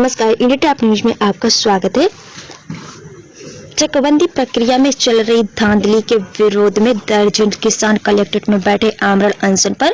नमस्कार, India top news में आपका स्वागत है। चकबंदी प्रक्रिया में चल रही धांधली के विरोध में दर्जन किसान कलेक्ट्रेट में बैठे आमरण अनशन पर।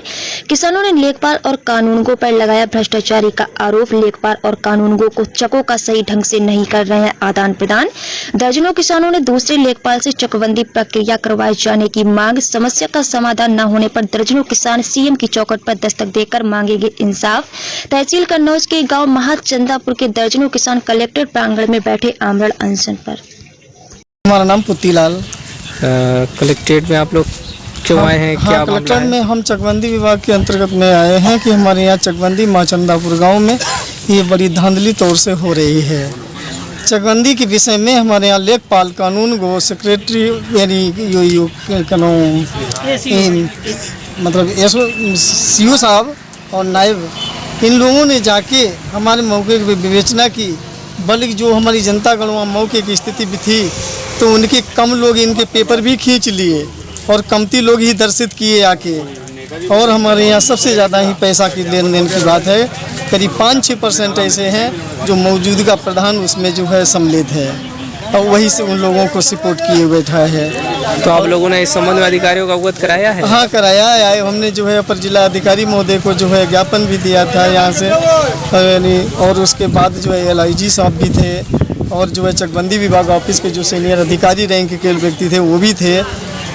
किसानों ने लेखपाल और कानूनगो पर लगाया भ्रष्टाचारी का आरोप। लेखपाल और कानूनगो को चकों का सही ढंग से नहीं कर रहे हैं आदान प्रदान। दर्जनों किसानों ने दूसरे लेखपाल से चकबंदी प्रक्रिया करवाए जाने की मांग। समस्या का समाधान न होने पर दर्जनों किसान सीएम की चौखट पर दस्तक देकर मांगेंगे इंसाफ। तहसील कन्नौज के गाँव महाचंदापुर के दर्जनों किसान कलेक्ट्रेट प्रांगण में बैठे आमरण अनशन पर। हमारा नाम पुत्तीलाल। कलेक्ट्रेट में आप लोग क्यों आए हैं? क्या कलेक्ट्रेट में हम चकबंदी विभाग के अंतर्गत में आए हैं कि हमारे यहाँ चकबंदी महाचंदापुर गांव में ये बड़ी धांधली तौर से हो रही है। चकबंदी के विषय में हमारे यहाँ लेखपाल, कानूनगो, सेक्रेटरी यानी मतलब सीओ साहब और नायब, इन लोगों ने जाके हमारे मौके की विवेचना की। बल्कि जो हमारी जनता गणवा मौके की स्थिति भी थी तो उनके कम लोग इनके पेपर भी खींच लिए और कमती लोग ही दर्शित किए आके। और हमारे यहाँ सबसे ज़्यादा ही पैसा की लेन देन की बात है। करीब 5-6% ऐसे हैं जो मौजूदा प्रधान उसमें जो है सम्मिलित है और वही से उन लोगों को सपोर्ट किए बैठा है। तो आप लोगों ने इस संबंध में अधिकारियों का अवगत कराया है? हाँ, कराया है। हमने जो है अपर जिला अधिकारी महोदय को जो है ज्ञापन भी दिया था यहाँ से, और उसके बाद जो है LIG साहब भी थे और जो है चकबंदी विभाग ऑफिस के जो सीनियर अधिकारी रैंक के व्यक्ति थे वो भी थे।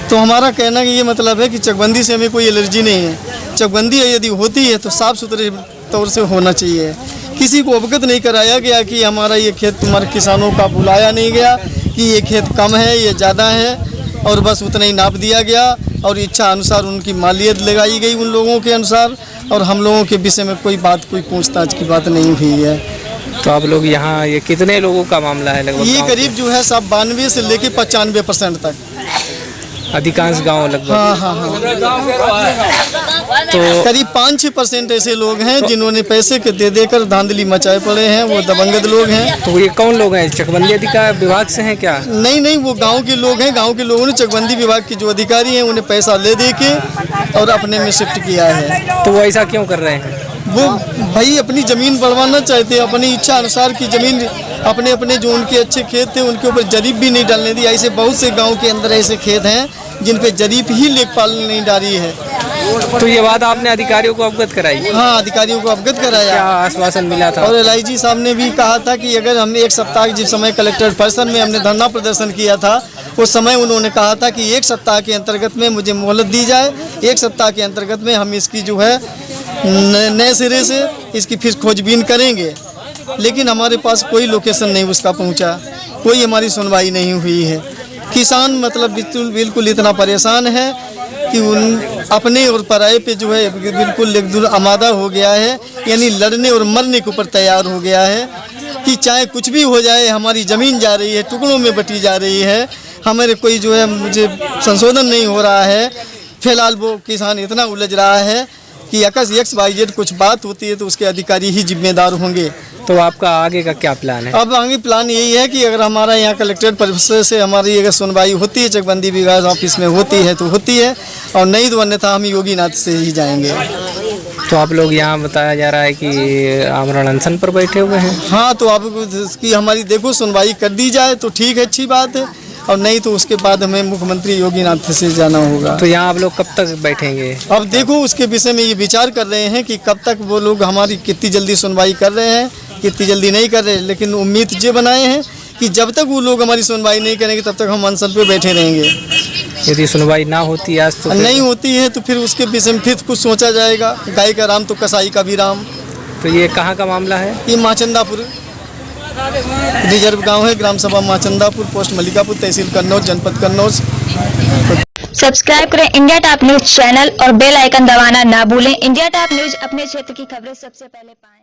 तो हमारा कहना ये मतलब है कि चकबंदी से हमें कोई एलर्जी नहीं है। चकबंदी यदि होती है तो साफ़ सुथरे तौर से होना चाहिए। किसी को अवगत नहीं कराया गया कि हमारा ये खेत तुम्हारे किसानों का बुलाया नहीं गया कि ये खेत कम है, ये ज़्यादा है, और बस उतना ही नाप दिया गया और इच्छा अनुसार उनकी मालियत लगाई गई उन लोगों के अनुसार, और हम लोगों के विषय में कोई पूछताछ की बात नहीं हुई है। तो आप लोग यहाँ ये कितने लोगों का मामला है लगभग? ये करीब जो है सब 92 से लेके 95% तक अधिकांश गांव लगभग। हाँ। तो करीब 5-6% ऐसे लोग हैं जिन्होंने पैसे के दे देकर धांधली मचाए पड़े हैं। वो दबंगत लोग हैं। तो ये कौन लोग हैं? चकबंदी अधिकारी विभाग से हैं क्या? नहीं, वो गांव के लोग हैं। गांव के लोगों ने चकबंदी विभाग के जो अधिकारी हैं उन्हें पैसा ले दे के और अपने में शिफ्ट किया है। तो वो ऐसा क्यों कर रहे हैं? वो भाई अपनी ज़मीन बढ़वाना चाहते हैं, अपनी इच्छा अनुसार की ज़मीन, अपने जो उनके अच्छे खेत थे उनके ऊपर जरीब भी नहीं डालने दी। ऐसे बहुत से गांव के अंदर ऐसे खेत हैं जिन पे जरीब ही लेखपाल नहीं डाली है। तो ये बात आपने अधिकारियों को अवगत कराई? हाँ, अधिकारियों को अवगत कराया। क्या आश्वासन मिला था? और LIG साहब ने भी कहा था कि अगर हमने एक सप्ताह जिस समय कलेक्टर परिसर में हमने धरना प्रदर्शन किया था उस समय उन्होंने कहा था कि 1 सप्ताह के अंतर्गत में मुझे मोहलत दी जाए। 1 सप्ताह के अंतर्गत में हम इसकी जो है नए सिरे से इसकी फिर खोजबीन करेंगे। लेकिन हमारे पास कोई लोकेशन नहीं उसका पहुंचा, कोई हमारी सुनवाई नहीं हुई है। किसान मतलब बिल्कुल इतना परेशान है कि उन अपने और पराये पे जो है बिल्कुल एकदम आमादा हो गया है, यानी लड़ने और मरने के ऊपर तैयार हो गया है कि चाहे कुछ भी हो जाए, हमारी ज़मीन जा रही है, टुकड़ों में बटी जा रही है, हमारे कोई जो है मुझे संशोधन नहीं हो रहा है। फिलहाल वो किसान इतना उलझ रहा है कि XYZ कुछ बात होती है तो उसके अधिकारी ही जिम्मेदार होंगे। तो आपका आगे का क्या प्लान है? अब आगे प्लान यही है कि अगर हमारा यहाँ कलेक्ट्रेट परिसर से हमारी अगर सुनवाई होती है, चकबंदी विभाग ऑफिस में होती है तो होती है, और नहीं तो अन्यथा हम योगीनाथ से ही जाएंगे। तो आप लोग यहाँ बताया जा रहा है कि आमरण अनशन पर बैठे हुए हैं? हाँ, तो आप इसकी हमारी देखो सुनवाई कर दी जाए तो ठीक है, अच्छी बात है, और नहीं तो उसके बाद हमें मुख्यमंत्री योगीनाथ से जाना होगा। तो यहाँ आप लोग कब तक बैठेंगे? अब देखो उसके विषय में ये विचार कर रहे हैं कि कब तक वो लोग हमारी कितनी जल्दी सुनवाई कर रहे हैं, कितनी जल्दी नहीं कर रहे। लेकिन उम्मीद ये बनाए हैं कि जब तक वो लोग हमारी सुनवाई नहीं करेंगे तब तक हम अनशन पे बैठे रहेंगे। यदि सुनवाई ना होती आज तो नहीं होती है तो फिर उसके विषय में फिर कुछ सोचा जाएगा। गाय का राम तो कसाई का भी राम। तो ये कहाँ का मामला है? ये महाचंदापुर रिजर्व गांव है, ग्राम सभा महाचंदापुर, पोस्ट मलिकापुर, तहसील कन्नौज, जनपद कन्नौज। सब्सक्राइब करें इंडिया टॉप न्यूज चैनल और बेल आइकन दबाना ना भूलें। इंडिया टॉप न्यूज अपने क्षेत्र की खबरें सबसे पहले पाएं।